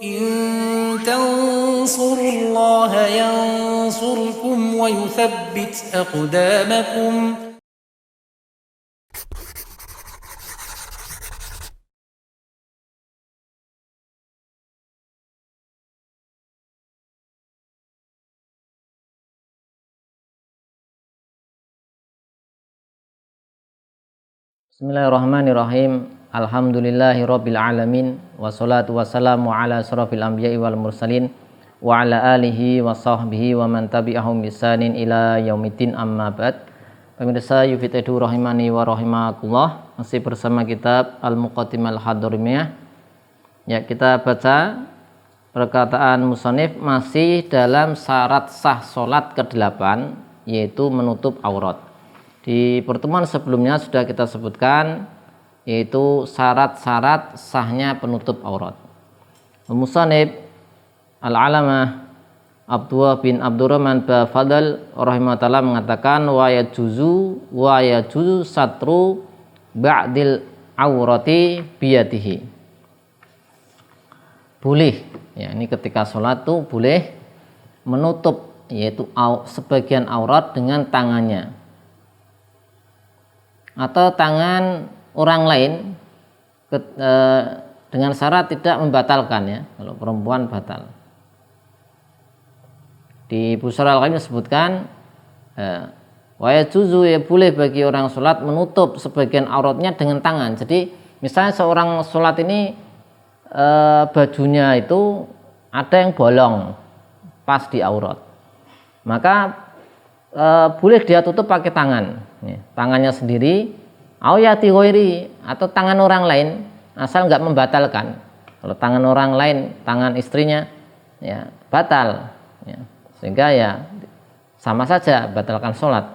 إن تنصروا الله ينصركم ويثبت أقدامكم. Bismillahirrahmanirrahim. Alhamdulillahirabbil alamin wassalatu wassalamu ala asrofil anbiya'i wal mursalin wa ala alihi wa sahbihi wa man tabi'ahum bisanin ila yaumiddin, amma ba'd. Pemirsa Yufid Edu rahimani wa rahimakumullah, masih bersama kitab Al-Muqaddimah Al-Hadharimiyah. Ya, kita baca perkataan musannif masih dalam syarat sah salat ke-8, yaitu menutup aurat. Di pertemuan sebelumnya sudah kita sebutkan, yaitu syarat-syarat sahnya penutup aurat. Musannif Al-Alamah Abdullah bin Abdurrahman Bafadal rahimahullah mengatakan wa yajuzu satru ba'dil aurati biyadihi. Boleh, ya, ini ketika sholat tuh boleh menutup, yaitu sebagian aurat dengan tangannya atau tangan orang lain, dengan syarat tidak membatalkan, ya. Kalau perempuan batal. Di Busra Al-Qaim disebutkan wa yajuzu, ya boleh bagi orang sholat menutup sebagian auratnya dengan tangan. Jadi misalnya seorang sholat ini bajunya itu ada yang bolong pas di aurat, maka boleh dia tutup pakai tangan, ya, tangannya sendiri, auyati ghairi, atau tangan orang lain, asal nggak membatalkan. Kalau tangan orang lain, tangan istrinya, ya batal, ya. Sehingga ya sama saja batalkan sholat,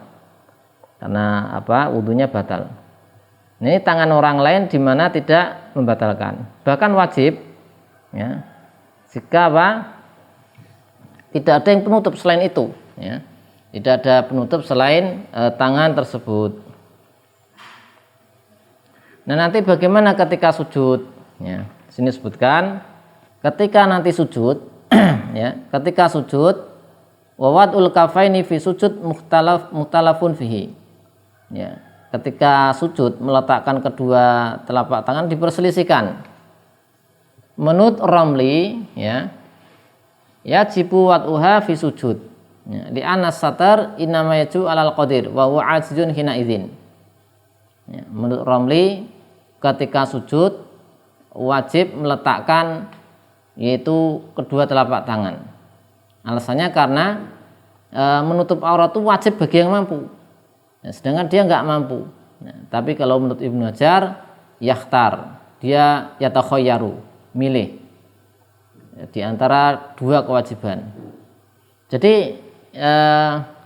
karena wudunya batal. Ini tangan orang lain di mana tidak membatalkan, bahkan wajib, ya, jika tidak ada yang penutup selain itu, ya. Tidak ada penutup selain tangan tersebut. Nah, nanti bagaimana ketika sujud? Ya, sini sebutkan ketika nanti sujud, ya, ketika sujud wawadul kafaini fi sujud mukhtalafun fihi. Ya, ketika sujud meletakkan kedua telapak tangan diperselisihkan. Menurut Ramli, ya, yajibu wad'uha fi sujud. Ya, di anas satar innama yaju alal qadir wa huwa ajizun hina idzin. Ya, menurut Ramli ketika sujud wajib meletakkan, yaitu kedua telapak tangan. Alasannya karena menutup aurat itu wajib bagi yang mampu, ya, sedangkan dia nggak mampu. Ya, tapi kalau menurut Ibnu Hajar yakhtar, dia yatakhayyaru, milih, ya, di antara dua kewajiban. Jadi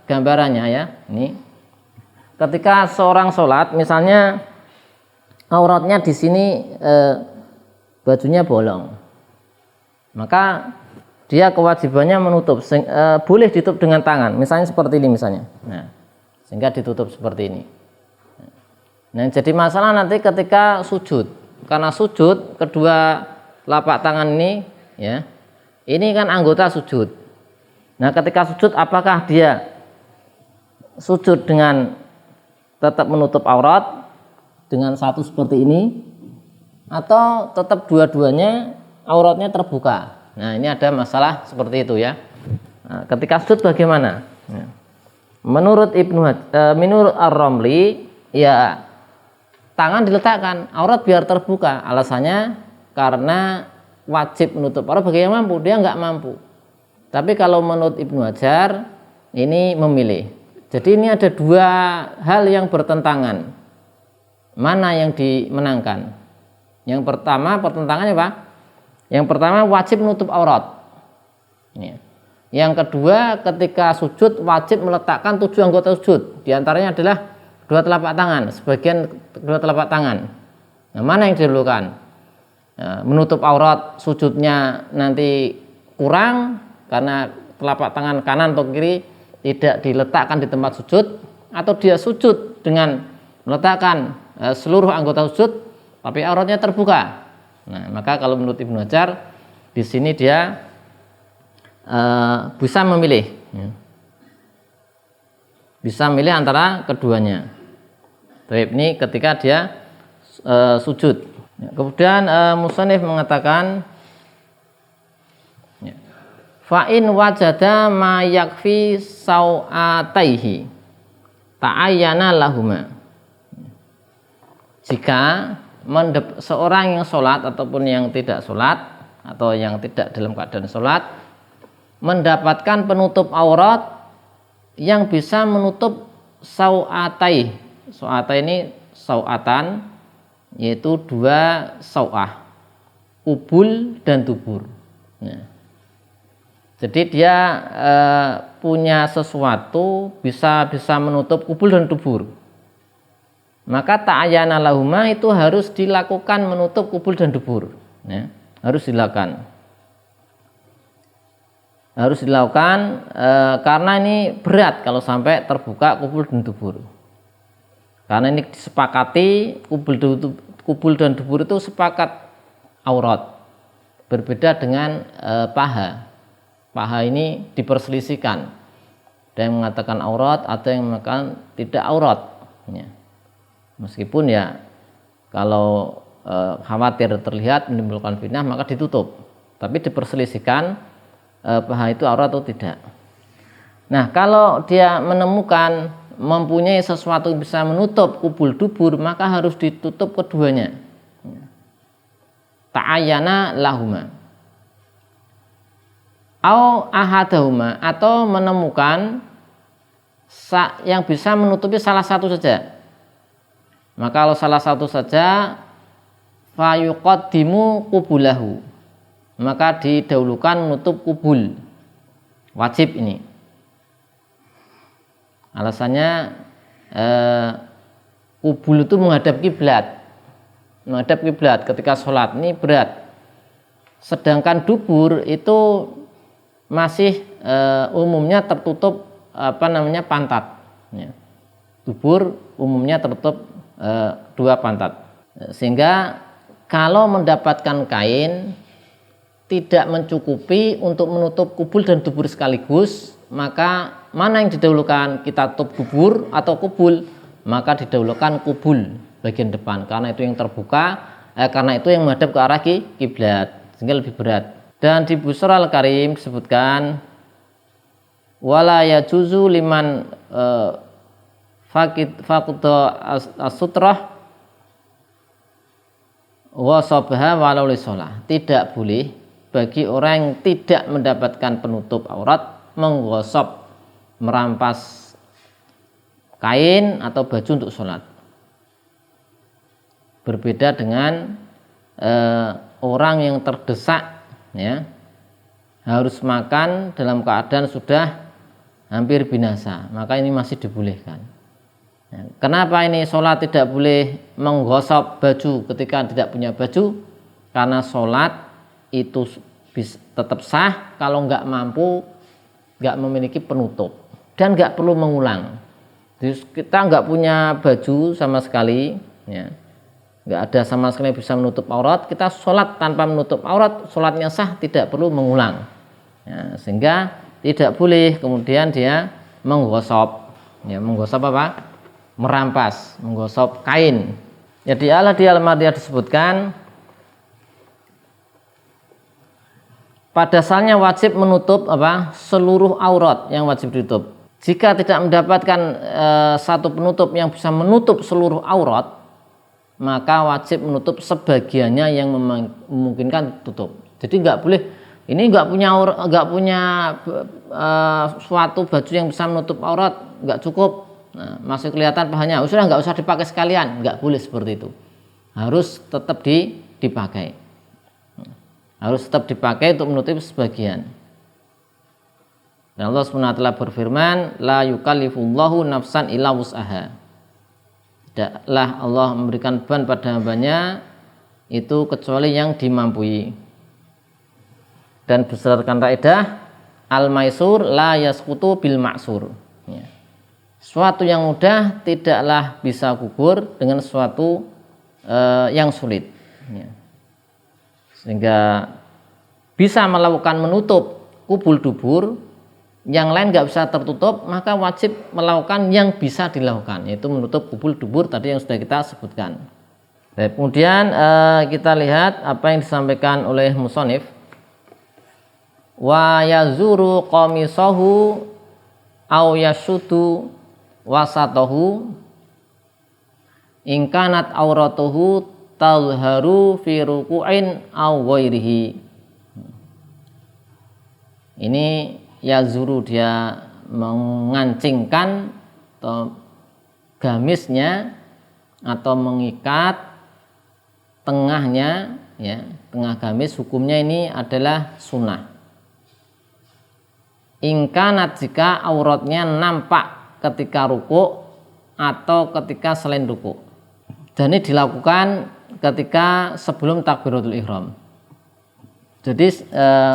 gambarannya, ya, ini ketika seorang sholat, misalnya auratnya di sini bajunya bolong, maka dia kewajibannya menutup, boleh ditutup dengan tangan, misalnya seperti ini misalnya, nah, sehingga ditutup seperti ini. Nah, jadi masalah nanti ketika sujud, karena sujud kedua telapak tangan ini, ya, ini kan anggota sujud. Nah, ketika sujud apakah dia sujud dengan tetap menutup aurat dengan satu seperti ini, atau tetap dua-duanya auratnya terbuka? Nah, ini ada masalah seperti itu, ya. Nah, ketika sujud bagaimana? Ya. Menurut menurut Ar-Ramli, ya, tangan diletakkan, aurat biar terbuka. Alasannya karena wajib menutup aurat bagi yang mampu, dia nggak mampu. Tapi kalau menurut Ibnu Hajar ini memilih. Jadi ini ada dua hal yang bertentangan. Mana yang dimenangkan? Yang pertama, pertentangannya apa? Yang pertama wajib menutup aurat. Ya. Yang kedua, ketika sujud wajib meletakkan 7 anggota sujud. Di antaranya adalah kedua telapak tangan, sebagian kedua telapak tangan. Nah, mana yang didahulukan? Nah, menutup aurat sujudnya nanti kurang karena telapak tangan kanan atau kiri tidak diletakkan di tempat sujud, atau dia sujud dengan meletakkan seluruh anggota sujud tapi auratnya terbuka. Nah, maka kalau menurut Ibnu Hajar Di sini dia bisa memilih, ya. Bisa memilih antara keduanya. Baik, ini ketika dia sujud. Ya, kemudian musannif mengatakan, ya, fa'in wajada ma yakfi sau'ataihi ta'ayyana lahuma. Jika seorang yang sholat ataupun yang tidak sholat atau yang tidak dalam keadaan sholat mendapatkan penutup aurat yang bisa menutup sau'atai. Sau'atai ini sau'atan, yaitu dua sau'ah, kubul dan dubur. Nah, jadi dia punya sesuatu bisa menutup kubul dan dubur. Maka ta'ayyana lahuma itu harus dilakukan menutup kubul dan dubur. Ya, harus dilakukan. Harus dilakukan karena ini berat kalau sampai terbuka kubul dan dubur. Karena ini disepakati kubul dan dubur itu sepakat aurat. Berbeda dengan paha. Paha ini diperselisihkan. Ada yang mengatakan aurat, ada yang mengatakan tidak aurat. Ya. Meskipun ya kalau khawatir terlihat menimbulkan fitnah maka ditutup. Tapi diperselisihkan paha itu aurat atau tidak. Nah, kalau dia menemukan mempunyai sesuatu yang bisa menutup kubul dubur, maka harus ditutup keduanya. Ta'ayyana lahuma. Au ahadahuma, atau menemukan yang bisa menutupi salah satu saja. Maka kalau salah satu saja, fayuqaddimu kubulahu, maka didahulukan menutup kubul. Wajib ini. Alasannya kubul itu menghadap kiblat. Menghadap kiblat ketika sholat ini berat. Sedangkan dubur itu masih umumnya tertutup pantat. Ya. Dubur umumnya tertutup dua pantat. Sehingga kalau mendapatkan kain tidak mencukupi untuk menutup kubul dan dubur sekaligus, maka mana yang didahulukan, kita tutup dubur atau kubul? Maka didahulukan kubul bagian depan, karena itu yang terbuka, karena itu yang menghadap ke arah kiblat, sehingga lebih berat. Dan di Busra Al-Karim disebutkan wala yajuzu liman faqda as-sutrah wa sabha walau lisolah. Tidak boleh bagi orang yang tidak mendapatkan penutup aurat menggosok, merampas kain atau baju untuk sholat. Berbeda dengan orang yang terdesak, ya, harus makan dalam keadaan sudah hampir binasa, maka ini masih dibolehkan. Ya, kenapa ini sholat tidak boleh menggosok baju ketika tidak punya baju? Karena sholat itu tetap sah kalau nggak mampu, nggak memiliki penutup, dan nggak perlu mengulang. Jadi kita nggak punya baju sama sekali, ya, nggak ada sama sekali bisa menutup aurat, kita sholat tanpa menutup aurat, sholatnya sah, tidak perlu mengulang. Ya, sehingga tidak boleh kemudian dia menggosok. Ya, menggosok apa? Merampas, menggosok kain. Ya, di Al-Madiyah disebutkan pada asalnya wajib menutup seluruh aurat yang wajib ditutup. Jika tidak mendapatkan satu penutup yang bisa menutup seluruh aurat, maka wajib menutup sebagiannya yang memungkinkan tutup. Jadi nggak boleh, ini nggak punya suatu baju yang bisa menutup aurat, nggak cukup. Nah, masih kelihatan pahanya, sudah nggak usah dipakai sekalian, nggak boleh seperti itu. Harus tetap dipakai. Harus tetap dipakai untuk menutupi sebagian. Dan Allah SWT berfirman, la yukallifullahu nafsan illa wus'aha. Tidaklah Allah memberikan beban pada hambanya itu kecuali yang dimampui. Dan berdasarkan kaidah al-maisur la yasqutu bil ma'sur. Ya. Suatu yang mudah tidaklah bisa gugur dengan sesuatu yang sulit. Ya. Sehingga bisa melakukan menutup kubul dubur, yang lain nggak bisa tertutup, maka wajib melakukan yang bisa dilakukan, yaitu menutup kubul dubur tadi yang sudah kita sebutkan. Baik, kemudian kita lihat apa yang disampaikan oleh musonif. Wa yazuru qamisahu au yashudu wasatahu ingkanat auratuhu tazharu fi ruku'in aw ghairihi. Ini yazuru, dia mengancingkan atau gamisnya atau mengikat tengahnya, ya, tengah gamis hukumnya ini adalah sunnah. Ingkanat, jika auratnya nampak ketika ruku atau ketika selain ruku. Dan ini dilakukan ketika sebelum takbiratul ihram. Jadi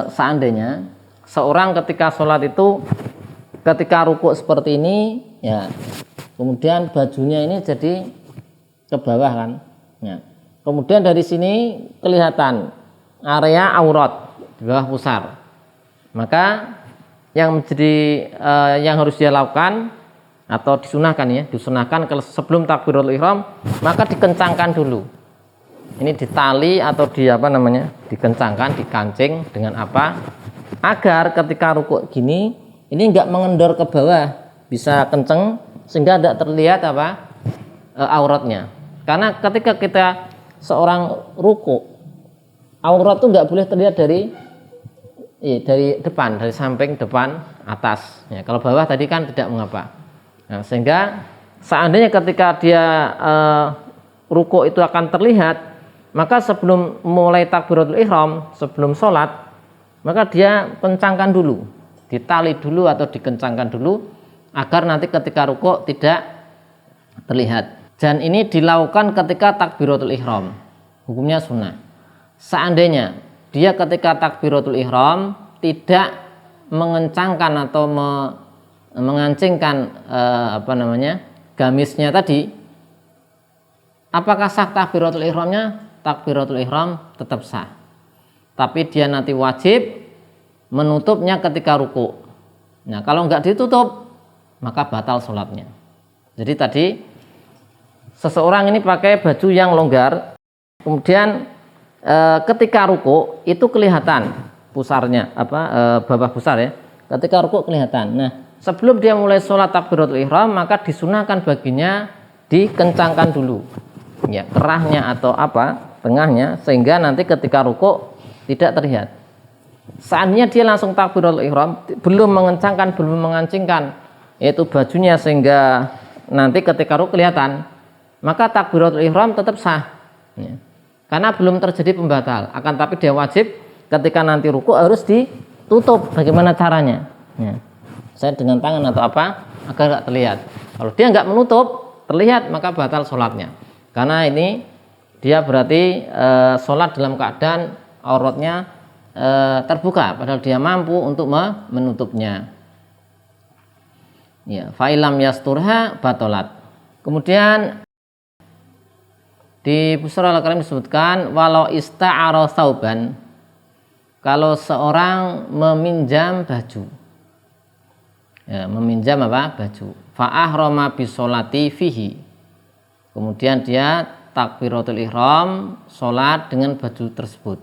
seandainya seorang ketika sholat itu ketika ruku seperti ini, ya, kemudian bajunya ini jadi ke bawah kan, ya. Kemudian dari sini kelihatan area aurat di bawah pusar, maka yang menjadi yang harus dia lakukan atau disunahkan, ya, disunahkan kalau sebelum takbiratul ihram maka dikencangkan dulu. Ini ditali atau dikencangkan, dikancing dengan apa? Agar ketika rukuk gini ini enggak mengendor ke bawah, bisa kenceng sehingga tidak terlihat auratnya. Karena ketika kita seorang rukuk, aurat itu enggak boleh terlihat dari depan, dari samping, depan, atas. Ya, kalau bawah tadi kan tidak mengapa. Nah, sehingga seandainya ketika dia rukuk itu akan terlihat, maka sebelum mulai takbiratul ihram, sebelum sholat, maka dia kencangkan dulu, ditali dulu atau dikencangkan dulu agar nanti ketika rukuk tidak terlihat. Dan ini dilakukan ketika takbiratul ihram, hukumnya sunnah. Seandainya dia ketika takbiratul ihram tidak mengencangkan atau mengancingkan gamisnya tadi, apakah sah takbiratul ihramnya? Takbiratul ihram tetap sah, tapi dia nanti wajib menutupnya ketika ruku. Nah, kalau nggak ditutup maka batal sholatnya. Jadi tadi seseorang ini pakai baju yang longgar, kemudian ketika ruku itu kelihatan pusarnya, bawah pusar, ya. Ketika ruku kelihatan. Nah, sebelum dia mulai sholat takbiratul ihram maka disunahkan baginya dikencangkan dulu, ya, kerahnya atau tengahnya, sehingga nanti ketika ruku tidak terlihat. Seandainya dia langsung takbiratul ihram, belum mengencangkan, belum mengancingkan yaitu bajunya sehingga nanti ketika ruku kelihatan, maka takbiratul ihram tetap sah, ya. Karena belum terjadi pembatal. Akan tapi dia wajib ketika nanti ruku harus ditutup. Bagaimana caranya? Ya. Saya dengan tangan atau agar nggak terlihat. Kalau dia nggak menutup, terlihat, maka batal sholatnya. Karena ini dia berarti sholat dalam keadaan auratnya terbuka, padahal dia mampu untuk menutupnya. Ya, fa'ilam yasturha batolat. Kemudian di Busra al-Karim disebutkan walau ista'ara sauban, kalau seorang meminjam baju, ya, meminjam baju, fa'ahrama bisolati fihi, kemudian dia takbiratul ihram, sholat dengan baju tersebut.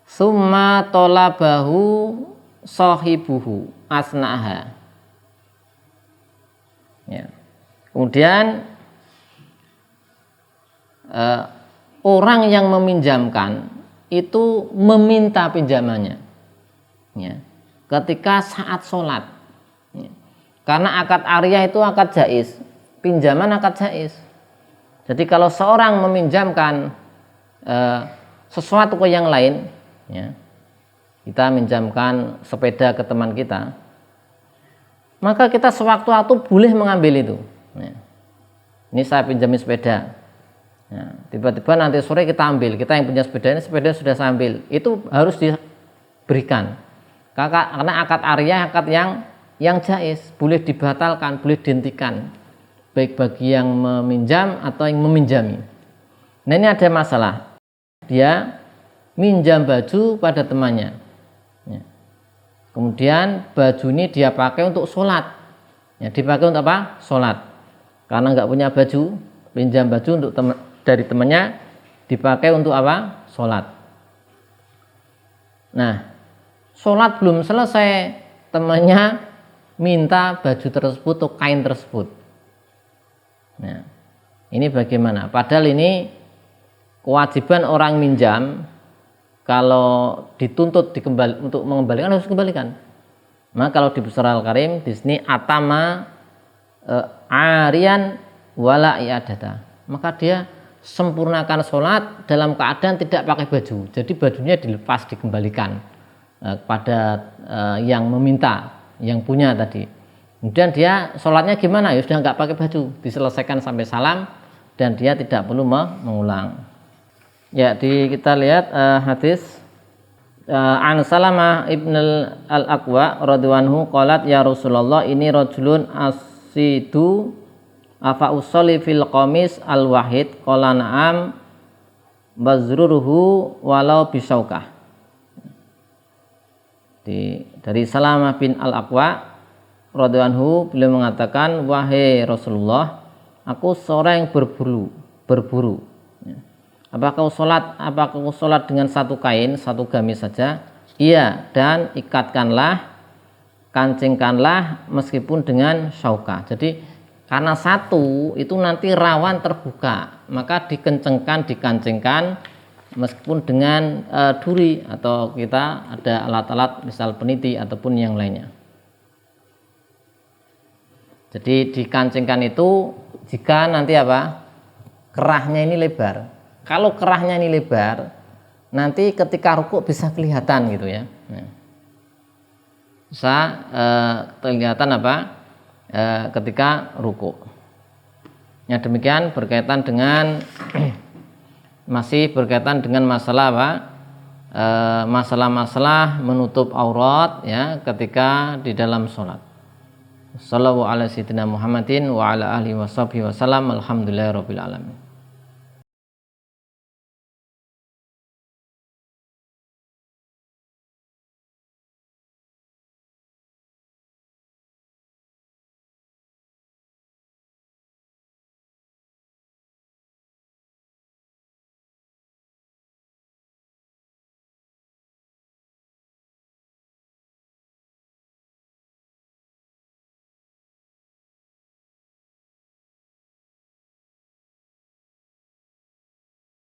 Summa tolabahu sahibuhu asnaha, ya. Kemudian orang yang meminjamkan itu meminta pinjamannya, ya, ketika saat sholat, ya. Karena akad ariyah itu akad jaiz, pinjaman akad jaiz. Jadi kalau seorang meminjamkan sesuatu ke yang lain, ya, kita minjamkan sepeda ke teman kita, maka kita sewaktu-waktu boleh mengambil itu, ya. Ini saya pinjamin sepeda, ya, tiba-tiba nanti sore kita ambil, kita yang punya sepeda ini, sepeda sudah saya ambil, itu harus diberikan. Karena akad ariyah akad yang jaiz, boleh dibatalkan, boleh dihentikan, baik bagi yang meminjam atau yang meminjami. Nah, ini ada masalah. Dia minjam baju pada temannya. Ya. Kemudian baju ini dia pakai untuk sholat. Ya, dipakai untuk apa? Sholat. Karena nggak punya baju, pinjam baju untuk dari temannya, dipakai untuk apa? Sholat. Nah, sholat belum selesai, temannya minta baju tersebut atau kain tersebut. Nah, ini bagaimana? Padahal ini kewajiban orang minjam, kalau dituntut untuk mengembalikan harus dikembalikan. Maka kalau di Busra Al-Karim di sini atama arian wala i'adata, maka dia sempurnakan sholat dalam keadaan tidak pakai baju. Jadi bajunya dilepas, dikembalikan kepada yang meminta, yang punya tadi. Kemudian dia sholatnya gimana? Ya sudah nggak pakai baju, diselesaikan sampai salam dan dia tidak perlu mengulang. Ya, kita lihat hadis an Salamah ibn al-Aqwa radhiyallahu anhu qalat ya Rasulullah ini rajulun asidu afa usolli fil qamis al wahid qala na'am bazruruhu walau bisaukah. Dari Salamah bin al-Aqwa radhiyallahu anhu, beliau mengatakan, wahai Rasulullah, aku seorang yang berburu. Apakah kau sholat dengan satu kain, satu gamis saja? Iya, dan ikatkanlah, kancingkanlah meskipun dengan syauka. Jadi karena satu itu nanti rawan terbuka, maka dikancingkan meskipun dengan duri, atau kita ada alat-alat misal peniti ataupun yang lainnya. Jadi dikancingkan itu jika nanti apa? Kerahnya ini lebar. Kalau kerahnya ini lebar, nanti ketika rukuk bisa kelihatan gitu ya. Bisa kelihatan apa? Ketika rukuk. Ya, demikian berkaitan dengan masih berkaitan dengan masalah apa? Masalah-masalah menutup aurat ya ketika di dalam sholat. Sallallahu ala sayyidina Muhammadin wa ala alihi washabbihi wasallam. Alhamdulillahirabbil alamin.